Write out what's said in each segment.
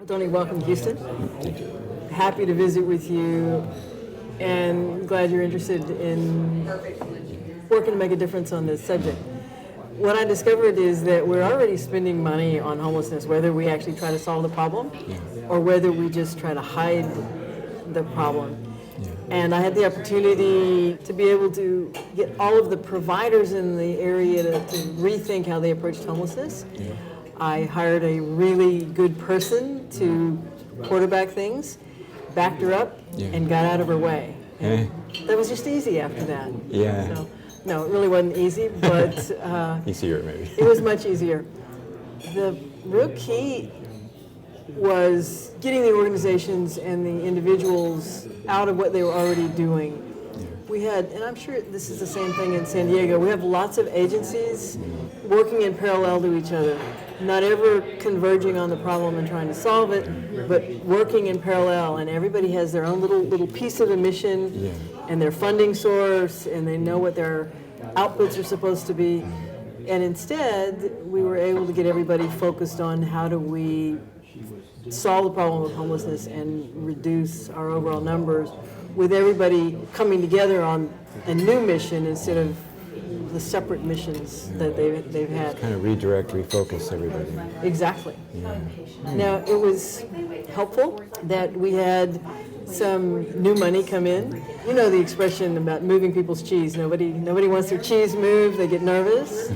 Tony, welcome to Houston. Happy to visit with you, and glad you're interested in working to make a difference on this subject. What I discovered is that we're already spending money on homelessness, whether we actually try to solve the problem or whether we just try to hide the problem. And I had the opportunity to be able to get all of the providers in the area to rethink how they approached homelessness. I hired a really good person to quarterback things, backed her up, and got out of her way. That was just easy after that. So, no, it really wasn't easy, but easier maybe. It was much easier. The real key was getting the organizations and the individuals out of what they were already doing. We had, and I'm sure this is the same thing in San Diego, we have lots of agencies working in parallel to each other, not ever converging on the problem and trying to solve it, but working in parallel, and everybody has their own little piece of the mission and their funding source, and they know what their outputs are supposed to be. And instead, we were able to get everybody focused on how do we solve the problem of homelessness and reduce our overall numbers, with everybody coming together on a new mission instead of the separate missions that they've had. Kind of redirect, refocus everybody. Exactly. Now, it was helpful that we had some new money come in. You know the expression about moving people's cheese. Nobody wants their cheese moved, they get nervous.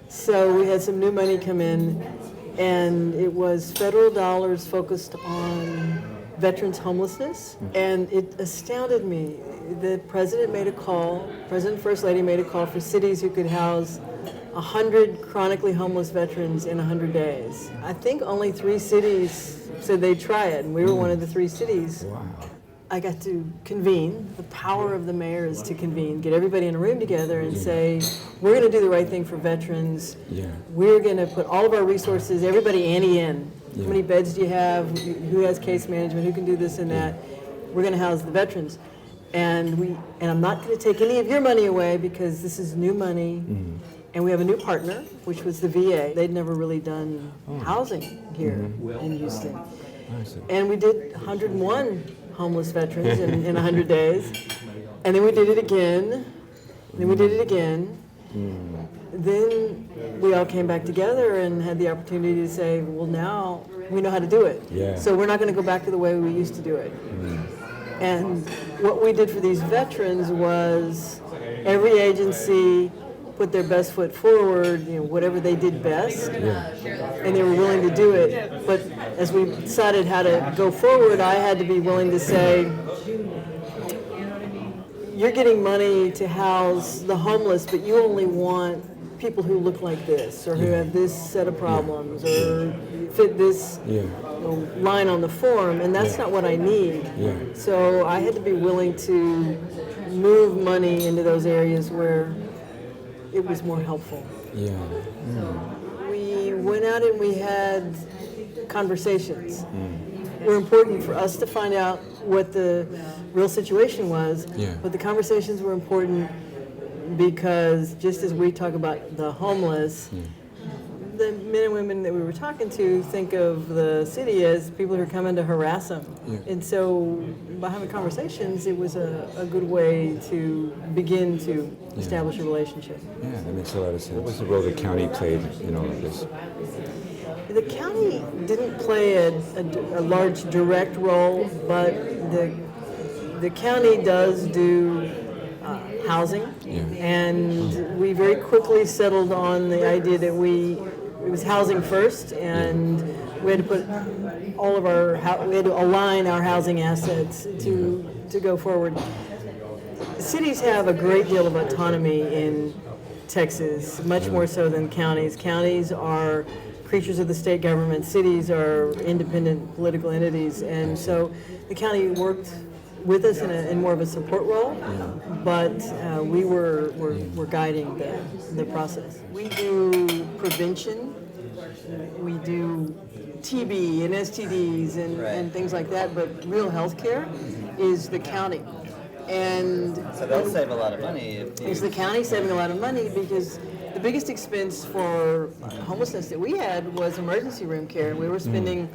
So we had some new money come in, and it was federal dollars focused on veterans' homelessness, and it astounded me. The president and First Lady made a call for cities who could house 100 chronically homeless veterans in 100 days. I think only 3 cities said they'd try it, and we were one of the 3 cities. Wow. I got to convene. The power of the mayor is to convene, get everybody in a room together and say, we're going to do the right thing for veterans. We're going to put all of our resources, everybody ante in. How many beds do you have? Who has case management? Who can do this and that? We're going to house the veterans. And I'm not going to take any of your money away because this is new money. And we have a new partner, which was the VA. They'd never really done housing here in Houston. And we did 101 homeless veterans in 100 days. And then we did it again. Then we did it again. Then we all came back together and had the opportunity to say, well, now we know how to do it. So we're not going to go back to the way we used to do it. And what we did for these veterans was every agency put their best foot forward, whatever they did best, and they were willing to do it. But as we decided how to go forward, I had to be willing to say, you're getting money to house the homeless, but you only want people who look like this, or who have this set of problems, or fit this line on the form, and that's not what I need. So I had to be willing to move money into those areas where it was more helpful. We went out and we had conversations. Were important for us to find out what the real situation was, but the conversations were important because just as we talk about the homeless, the men and women that we were talking to think of the city as people who are coming to harass them. And so by having conversations, it was a good way to begin to establish a relationship. Yeah, that makes a lot of sense. What was the role the county played in all of this? The county didn't play a large direct role, but the county does do housing, and we very quickly settled on the idea that it was housing first, and we had to put we had to align our housing assets to go forward. Cities have a great deal of autonomy in Texas, much more so than counties. Counties are creatures of the state government. Cities are independent political entities, and so the county worked with us in more of a support role, but we were guiding the process. We do prevention, we do TB and STDs and things like that, but real health care is the county. And so they'll save a lot of money. Is the county saving a lot of money because the biggest expense for homelessness that we had was emergency room care. We were spending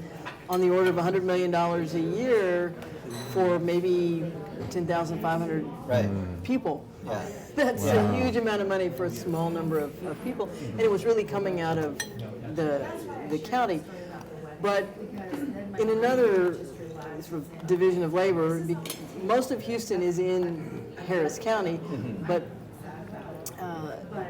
on the order of $100 million a year for maybe 10,500 people. Yeah. That's a huge amount of money for a small number of people, and it was really coming out of the county. But in another sort of division of labor, most of Houston is in Harris County, but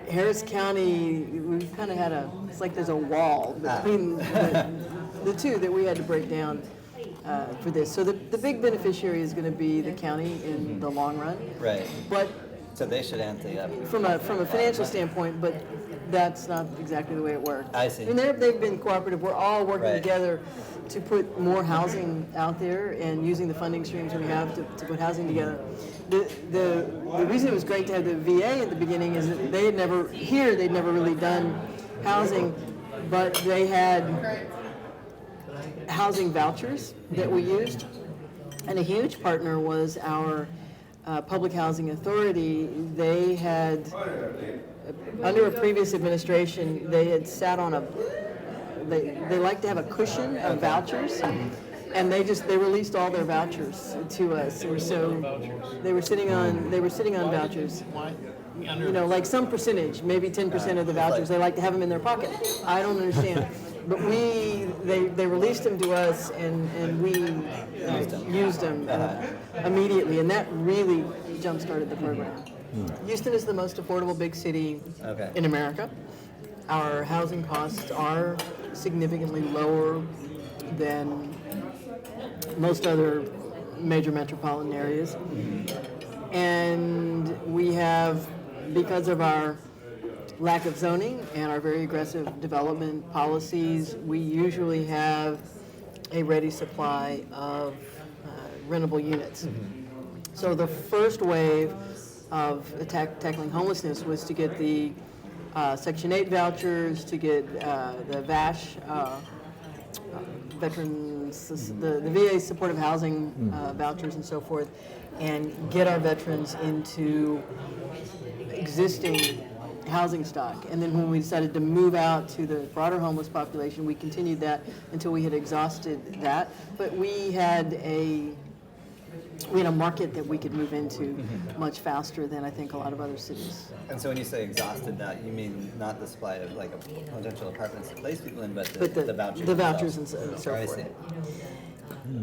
Harris County, we've kind of had it's like there's a wall between the two that we had to break down for this. So the big beneficiary is going to be the county in the long run. Right. But so they should ante up. From a financial standpoint, but that's not exactly the way it worked. I see. And they've been cooperative. We're all working together to put more housing out there and using the funding streams we have to put housing together. The reason it was great to have the VA at the beginning is that they'd never really done housing, but they had housing vouchers that we used, and a huge partner was our Public Housing Authority. They had, under a previous administration, they had sat on they like to have a cushion of vouchers, and they released all their vouchers to us, and so they were sitting on vouchers. You know, like some percentage, maybe 10% of the vouchers, they like to have them in their pocket. I don't understand. But they released them to us, and we used them immediately, and that really jump-started the program. Houston is the most affordable big city in America. Our housing costs are significantly lower than most other major metropolitan areas. And we have, because of our lack of zoning and our very aggressive development policies, we usually have a ready supply of rentable units. So the first wave of tackling homelessness was to get the Section 8 vouchers, to get the VASH, veterans, the VA supportive housing vouchers and so forth, and get our veterans into existing housing stock. And then when we decided to move out to the broader homeless population, we continued that until we had exhausted that. But we had a market that we could move into much faster than I think a lot of other cities. And so when you say exhausted that, you mean not the supply of like potential apartments to place people in, but the vouchers. The vouchers and so forth. I see.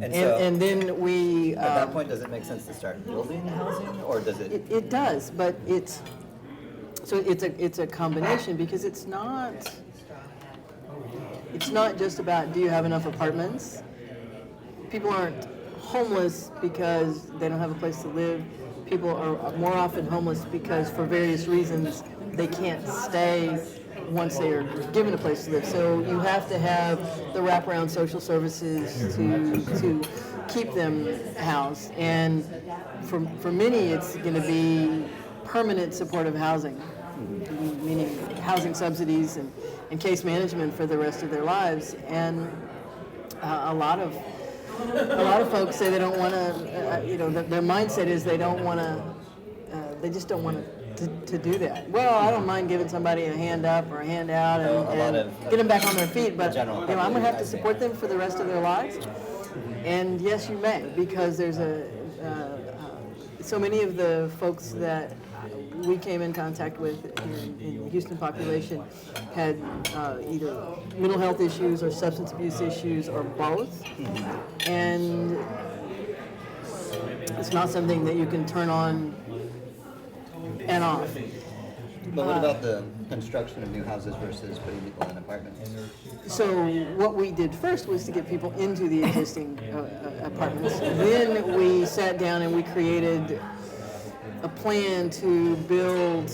And then we... at that point, does it make sense to start building housing, or does it? It does, but it's a combination, because it's not just about, do you have enough apartments? People aren't homeless because they don't have a place to live. People are more often homeless because, for various reasons, they can't stay once they are given a place to live. So you have to have the wraparound social services to keep them housed. And for many, it's going to be permanent supportive housing, meaning housing subsidies and case management for the rest of their lives. And a lot of folks say they don't want to, their mindset is they don't want to, they just don't want to do that. Well, I don't mind giving somebody a hand up or a hand out and get them back on their feet, but I'm going to have to support them for the rest of their lives. And yes, you may, because there's so many of the folks that we came in contact with in the Houston population had either mental health issues or substance abuse issues or both. And it's not something that you can turn on and off. But what about the construction of new houses versus putting people in apartments? So what we did first was to get people into the existing apartments. Then we sat down and we created a plan to build,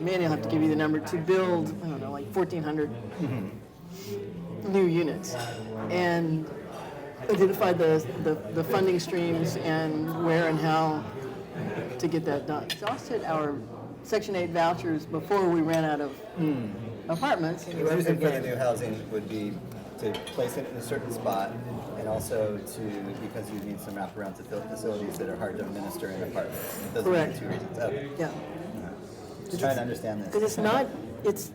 Manny will have to give you the number, to build, I don't know, like 1,400 new units, and identified the funding streams and where and how to get that done. Exhausted our Section 8 vouchers before we ran out of apartments. The reason for the new housing would be to place it in a certain spot, and also because you need some wraparound to fill facilities that are hard to administer in apartments. Those Correct. are the 2 reasons. Okay. Yeah. Just trying to understand this. Because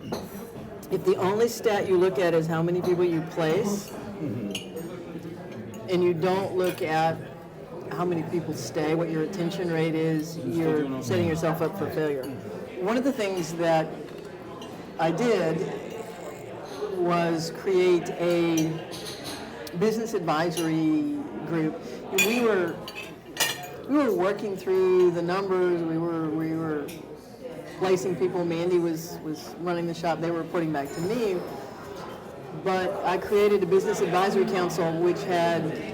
if the only stat you look at is how many people you place, and you don't look at how many people stay, what your retention rate is, you're setting yourself up for failure. One of the things that I did was create a business advisory group. We were working through the numbers. We were placing people. Mandy was running the shop. They were reporting back to me. But I created a business advisory council, which had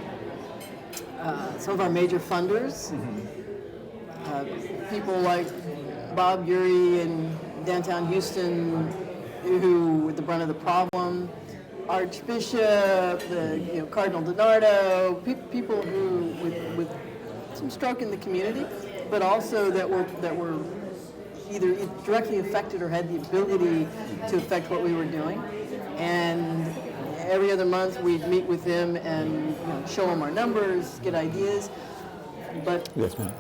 some of our major funders, people like Bob Urey in downtown Houston, who were the brunt of the problem, Archbishop, Cardinal DiNardo, people who with some stroke in the community, but also that were either directly affected or had the ability to affect what we were doing. And every other month we'd meet with them and show them our numbers, get ideas. But Yes, ma'am.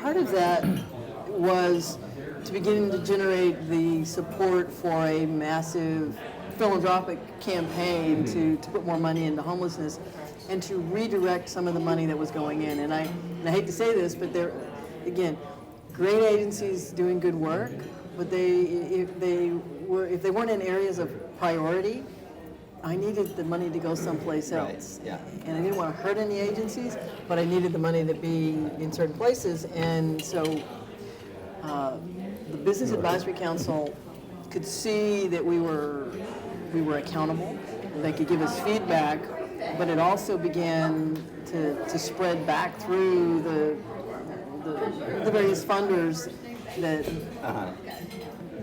part of that was to begin to generate the support for a massive philanthropic campaign to put more money into homelessness and to redirect some of the money that was going in. And I hate to say this, but they're, again, great agencies doing good work, but if they weren't in areas of priority, I needed the money to go someplace else. Right. Yeah. And I didn't want to hurt any agencies, but I needed the money to be in certain places. And so the Business Advisory Council could see that we were accountable. They could give us feedback, but it also began to spread back through the various funders that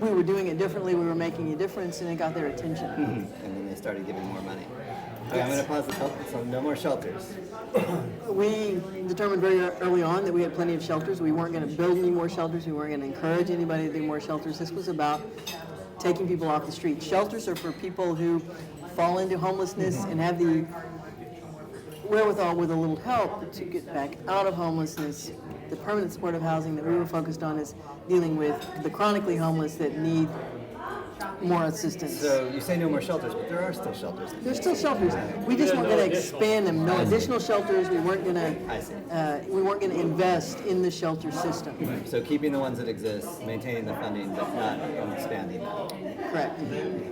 we were doing it differently, we were making a difference, and it got their attention. And then they started giving more money. Okay, I'm going to pause the talk. So no more shelters. We determined very early on that we had plenty of shelters. We weren't going to build any more shelters. We weren't going to encourage anybody to do more shelters. This was about taking people off the street. Shelters are for people who fall into homelessness and have the wherewithal with a little help to get back out of homelessness. The permanent supportive housing that we were focused on is dealing with the chronically homeless that need more assistance. So you say no more shelters, but there are still shelters. There's still shelters. We just weren't going to expand them. No additional shelters. We weren't going to invest in the shelter system. So keeping the ones that exist, maintaining the funding, but not expanding them. Correct.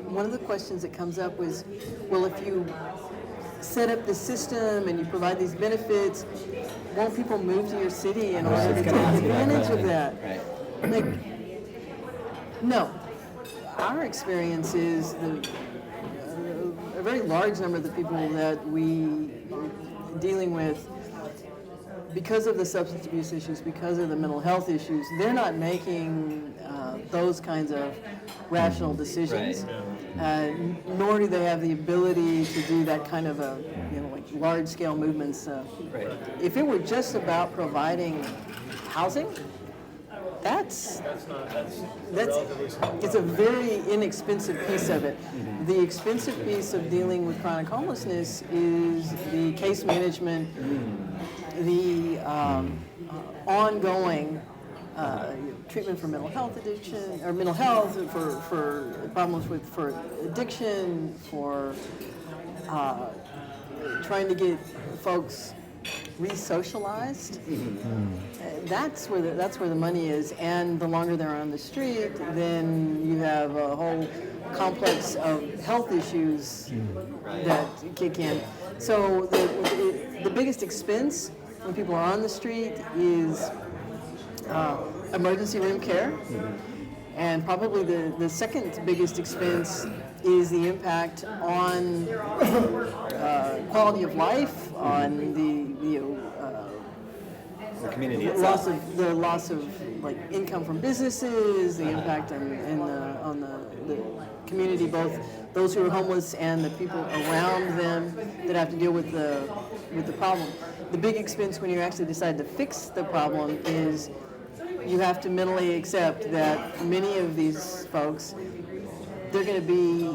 One of the questions that comes up was, well, if you set up the system and you provide these benefits, won't people move to your city in order to take advantage of that? Right. Like, no. Our experience is a very large number of the people that we are dealing with, because of the substance abuse issues, because of the mental health issues, they're not making those kinds of rational decisions, nor do they have the ability to do that kind of large-scale movements. Right. If it were just about providing housing, it's a very inexpensive piece of it. The expensive piece of dealing with chronic homelessness is the case management, the ongoing treatment for mental health addiction, or mental health for problems for addiction, for trying to get folks re-socialized. That's where the money is, and the longer they're on the street, then you have a whole complex of health issues that kick in. So the biggest expense when people are on the street is emergency room care, and probably the second biggest expense is the impact on quality of life, on the community loss itself. of like income from businesses, the impact on the community, both those who are homeless and the people around them that have to deal with the problem. The big expense when you actually decide to fix the problem is you have to mentally accept that many of these folks, they're going to be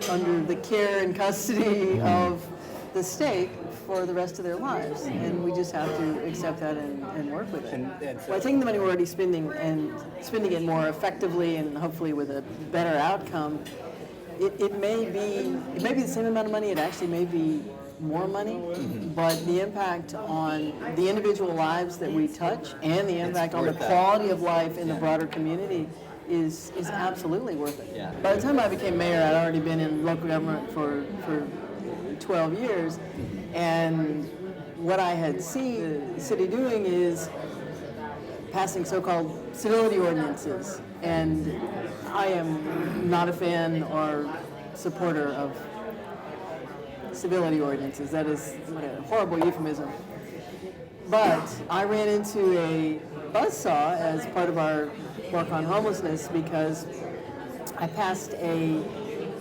under the care and custody of the state for the rest of their lives, and we just have to accept that and work with it. And so By taking the money we're already spending and spending it more effectively and hopefully with a better outcome, it may be the same amount of money. It actually may be more money, but the impact on the individual lives that we touch and the impact on the quality of life in the broader community is absolutely worth it. Yeah. By the time I became mayor, I'd already been in local government for 12 years, and what I had seen the city doing is passing so-called civility ordinances, and I am not a fan or supporter of civility ordinances. That is a horrible euphemism. But I ran into a buzzsaw as part of our work on homelessness because I passed a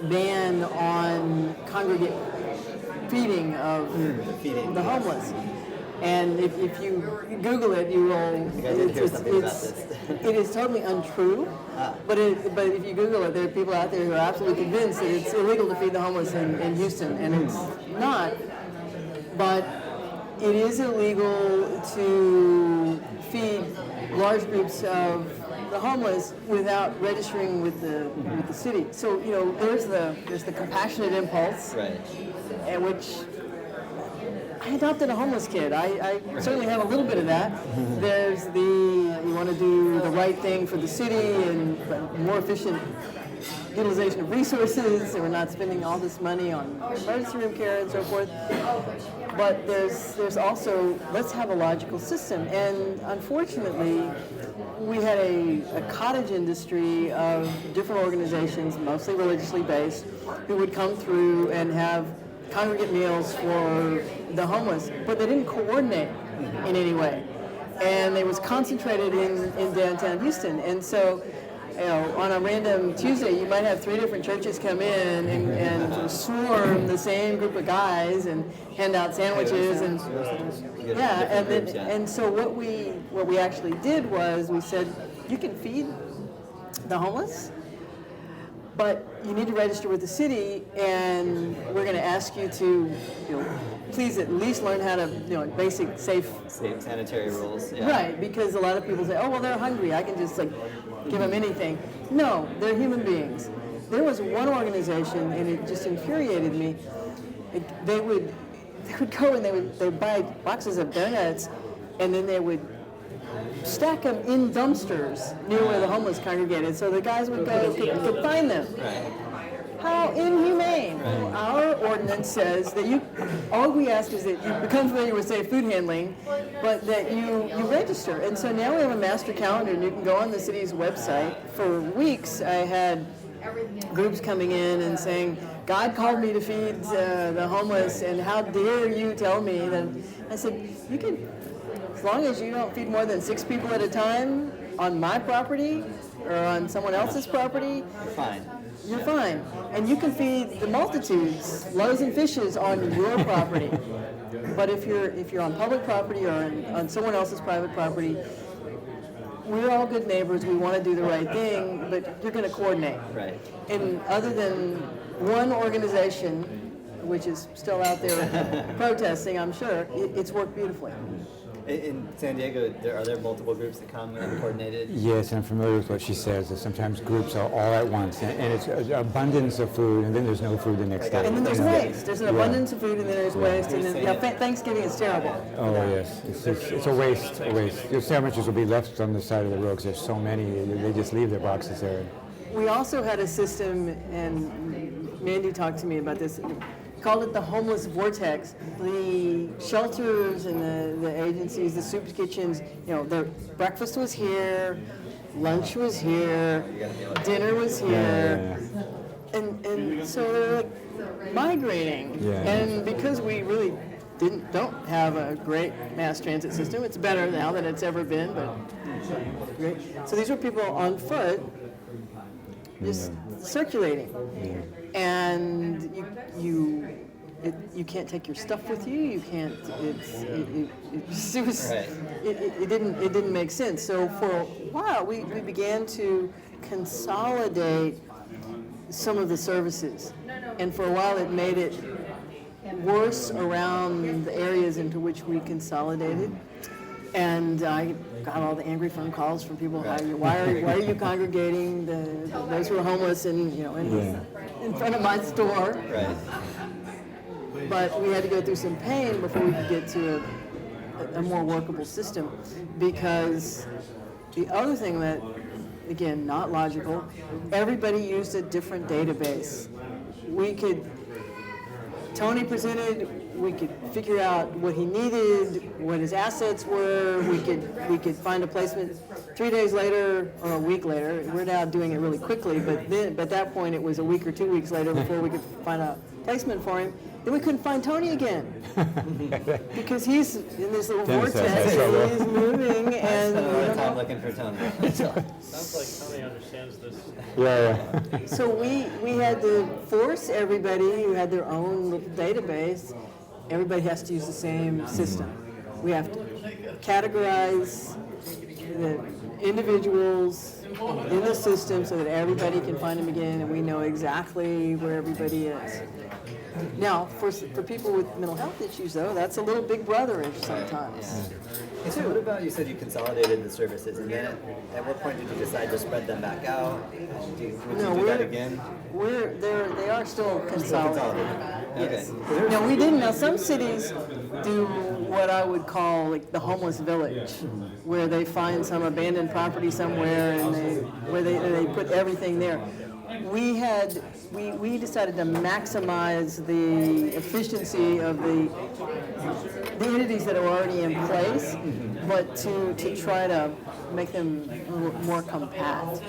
ban on congregate feeding of the homeless. And if you Google it, you will. It is totally untrue. But if you Google it, there are people out there who are absolutely convinced that it's illegal to feed the homeless in Houston, and it's not. But it is illegal to feed large groups of the homeless without registering with the city. So there's the compassionate impulse, Right. and which I adopted a homeless kid. I certainly have a little bit of that. There's you want to do the right thing for the city and more efficient utilization of resources, and we're not spending all this money on emergency room care and so forth. But there's also, let's have a logical system. And unfortunately, we had a cottage industry of different organizations, mostly religiously based, who would come through and have congregate meals for the homeless, but they didn't coordinate in any way. And it was concentrated in downtown Houston. And so, on a random Tuesday, you might have 3 different churches come in and swarm the same group of guys and hand out sandwiches and and so what we actually did was we said, you can feed the homeless, but you need to register with the city, and we're going to ask you to, please at least learn how to, basic safe sanitary rules. Yeah. Right, because a lot of people say, oh, well, they're hungry. I can just give them anything. No, they're human beings. There was one organization, and it just infuriated me. They would go and they would buy boxes of donuts, and then they would stack them in dumpsters near where the homeless congregated, so the guys would go could find them. Right. How inhumane! Right. Our ordinance says that all we ask is that you become familiar with safe food handling, but that you register. And so now we have a master calendar, and you can go on the city's website. For weeks, I had groups coming in and saying, God called me to feed the homeless, and how dare you tell me that? I said, you can, as long as you don't feed more than 6 people at a time on my property or on someone else's property, Fine. You're fine. And you can feed the multitudes, loaves and fishes on your property. But if you're on public property or on someone else's private property, we're all good neighbors. We want to do the right thing, but you're going to coordinate. Right. And other than one organization, which is still out there protesting, I'm sure, it's worked beautifully. In San Diego, are there multiple groups that come and coordinated? Yes, I'm familiar with what she says, that sometimes groups are all at once, and it's an abundance of food, and then there's no food the next day. And then there's waste. There's an abundance of food, and then there's waste, and then Thanksgiving is terrible. Oh, yes. It's a waste. Your sandwiches will be left on the side of the road because there's so many, they just leave their boxes there. We also had a system, and Mandy talked to me about this, called it the homeless vortex. The shelters and the agencies, the soup kitchens, their breakfast was here, lunch was here, dinner was here, and so they're migrating. Yeah. And because we really don't have a great mass transit system, it's better now than it's ever been, but great. So these were people on foot, just circulating. And you can't take your stuff with you. You can't. It didn't make sense. So for a while, we began to consolidate some of the services, and for a while, it made it worse around the areas into which we consolidated. And I got all the angry phone calls from people. Why are you congregating those who are homeless in front of my store? Right. But we had to go through some pain before we could get to a more workable system, because the other thing that, again, not logical, everybody used a different database. Tony presented, we could figure out what he needed, what his assets were, we could find a placement 3 days later or a week later. We're now doing it really quickly, but at that point it was a week or 2 weeks later before we could find a placement for him. Then we couldn't find Tony again because he's in this little vortex. He's moving, and I spent a lot of time looking for Tony. Sounds like Tony understands this. Yeah. So we had to force everybody who had their own little database. Everybody has to use the same system. We have to categorize the individuals in the system so that everybody can find them again, and we know exactly where everybody is. Now, for people with mental health issues, though, that's a little big brother-ish sometimes. Yeah. So what about, you said you consolidated the services, and then at what point did you decide to spread them back out? Would you do that again? They are still consolidated. Yes. Okay. Now, we didn't. Now, some cities do what I would call like the homeless village, where they find some abandoned property somewhere and they put everything there. We decided to maximize the efficiency of the entities that are already in place, but to try to make them more compact.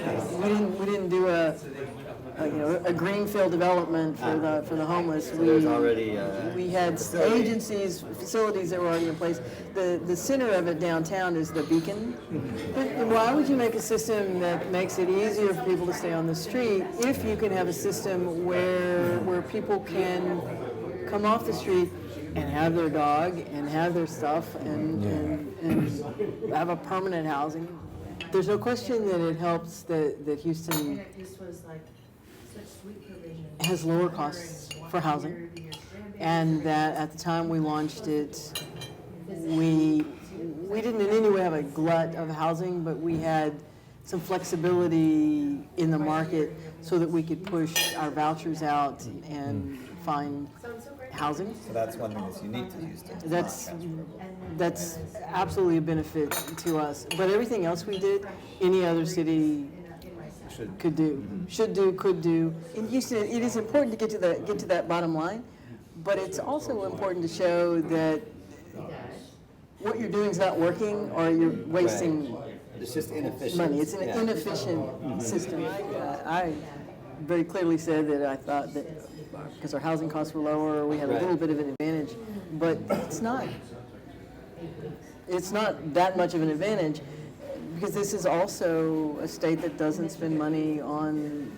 We didn't do a greenfield development for the homeless. There's already We had agencies, facilities that were already in place. The center of it downtown is the Beacon. But why would you make a system that makes it easier for people to stay on the street if you can have a system where people can come off the street and have their dog and have their stuff and have a permanent housing? There's no question that it helps that Houston has lower costs for housing, and that at the time we launched it, we didn't in any way have a glut of housing, but we had some flexibility in the market so that we could push our vouchers out and find housing. So that's one thing that's unique to Houston. That's absolutely a benefit to us. But everything else we did, any other city could do, could do. In Houston, it is important to get to that bottom line, but it's also important to show that what you're doing is not working, or you're wasting It's just inefficient. money. It's an inefficient system. I very clearly said that I thought that because our housing costs were lower, we had a little bit of an advantage, but it's not that much of an advantage, because this is also a state that doesn't spend money on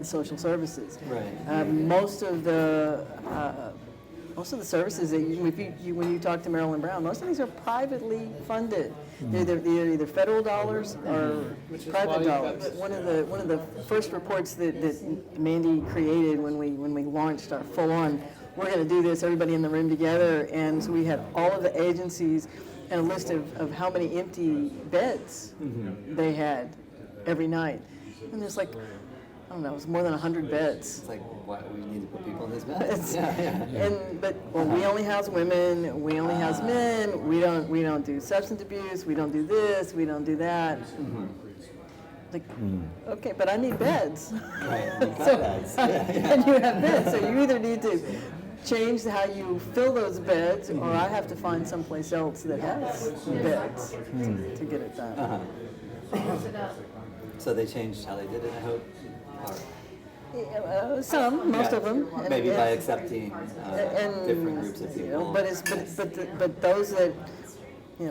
social services. Right. Most of the services that when you talk to Marilyn Brown, most of these are privately funded. They're either federal dollars or private dollars. One of the first reports that Mandy created when we launched our full-on, we're going to do this, everybody in the room together, and so we had all of the agencies and a list of how many empty beds they had every night. And there's like, I don't know, it was more than 100 beds. It's like, why we need to put people in these beds? But we only house women, we only house men, we don't do substance abuse, we don't do this, we don't do that. Like, okay, but I need beds. Right. And you have beds, so you either need to change how you fill those beds, or I have to find someplace else that has beds to get it done. So they changed how they did it, I hope? Most of them. Maybe by accepting and different groups of people. But those that,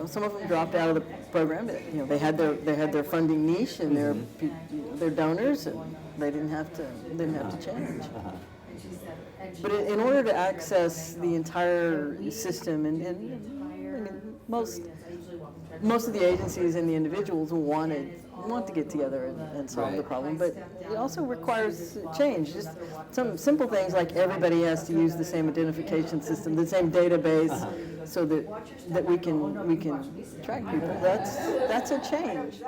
some of them dropped out of the program. They had their funding niche and their donors, and they didn't have to change. But in order to access the entire system, and I mean, most of the agencies and the individuals want to get together and solve the problem, but it also requires change. Just some simple things like everybody has to use the same identification system, the same database, so that we can track people. That's a change.